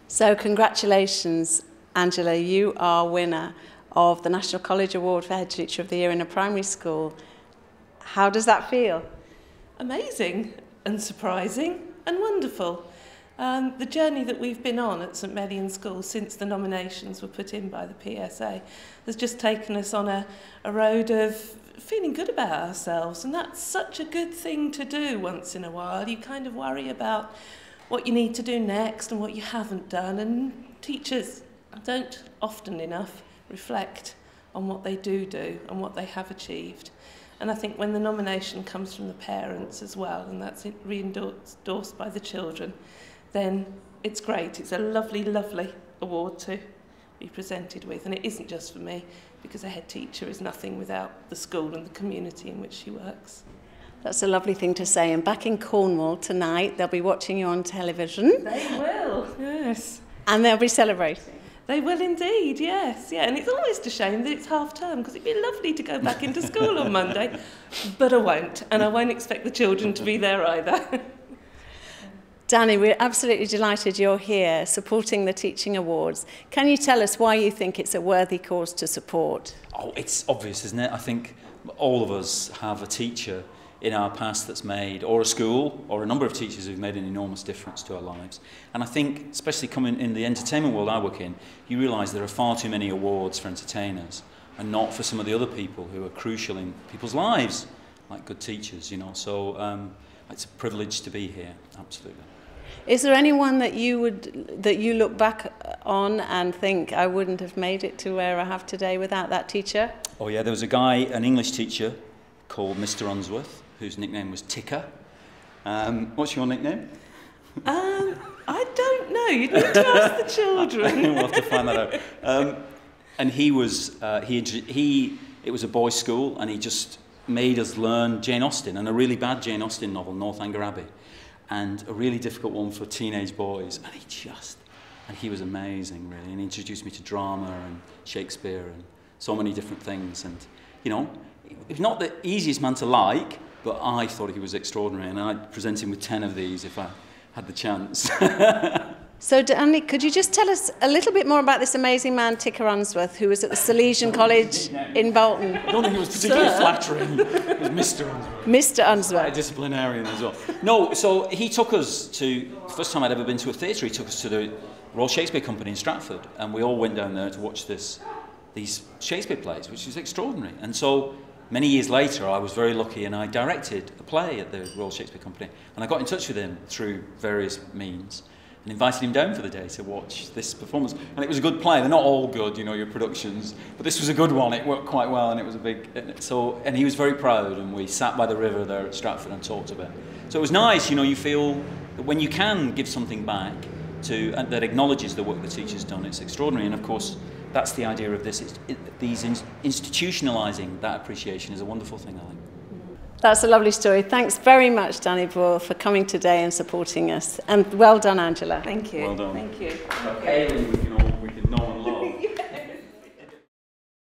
So congratulations, Angela. You are winner of the National College Award for Head Teacher of the Year in a primary school. How does that feel? Amazing and surprising and wonderful. The journey that we've been on at St Median School since the nominations were put in by the PSA has just taken us on a road of feeling good about ourselves, and that's such a good thing to do once in a while. You kind of worry about what you need to do next and what you haven't done, and teachers don't often enough reflect on what they do and what they have achieved. And I think when the nomination comes from the parents as well, and that's re-endorsed by the children, then it's great. It's a lovely, lovely award to be presented with. And it isn't just for me, because a head teacher is nothing without the school and the community in which she works. That's a lovely thing to say. And back in Cornwall tonight, they'll be watching you on television. They will, yes. And they'll be celebrating. They will indeed, yes. Yeah, and it's almost a shame that it's half term, because it'd be lovely to go back into school on Monday, but I won't, and I won't expect the children to be there either. Danny, we're absolutely delighted you're here supporting the Teaching Awards. Can you tell us why you think it's a worthy cause to support? Oh, it's obvious, isn't it? I think all of us have a teacher in our past that's made, or a school, or a number of teachers who've made an enormous difference to our lives. And I think, especially coming in the entertainment world I work in, you realise there are far too many awards for entertainers and not for some of the other people who are crucial in people's lives, like good teachers, you know. So it's a privilege to be here, absolutely. Is there anyone that you look back on and think, I wouldn't have made it to where I have today without that teacher? Oh yeah, there was a guy, an English teacher called Mr Unsworth, whose nickname was Ticker. What's your nickname? I don't know. You'd need to ask the children. We'll have to find that out. And he was, it was a boys' school, and he just made us learn Jane Austen, and a really bad Jane Austen novel, Northanger Abbey, and a really difficult one for teenage boys. And he was amazing, really. And he introduced me to drama and Shakespeare and so many different things. And, you know, he's not the easiest man to like, but I thought he was extraordinary, and I'd present him with 10 of these if I had the chance. So, Danny, could you just tell us a little bit more about this amazing man, Ticker Unsworth, who was at the Salesian College in Bolton? I don't think it was particularly flattering. It was Mr Unsworth. Mr Unsworth. A disciplinarian as well. No, so he took us to, the first time I'd ever been to a theatre, he took us to the Royal Shakespeare Company in Stratford, and we all went down there to watch these Shakespeare plays, which was extraordinary. And so many years later, I was very lucky, and I directed a play at the Royal Shakespeare Company, and I got in touch with him through various means and invited him down for the day to watch this performance. And it was a good play. They're not all good, you know, your productions, but this was a good one. It worked quite well, and it was a big... And he was very proud, and we sat by the river there at Stratford and talked about it. So it was nice, you know, you feel that when you can give something back that acknowledges the work the teacher's done, it's extraordinary. And of course, that's the idea of this. Institutionalising that appreciation is a wonderful thing, I think. That's a lovely story. Thanks very much, Danny Boyle, for coming today and supporting us. And well done, Angela. Thank you. Well done. Thank you. Okay.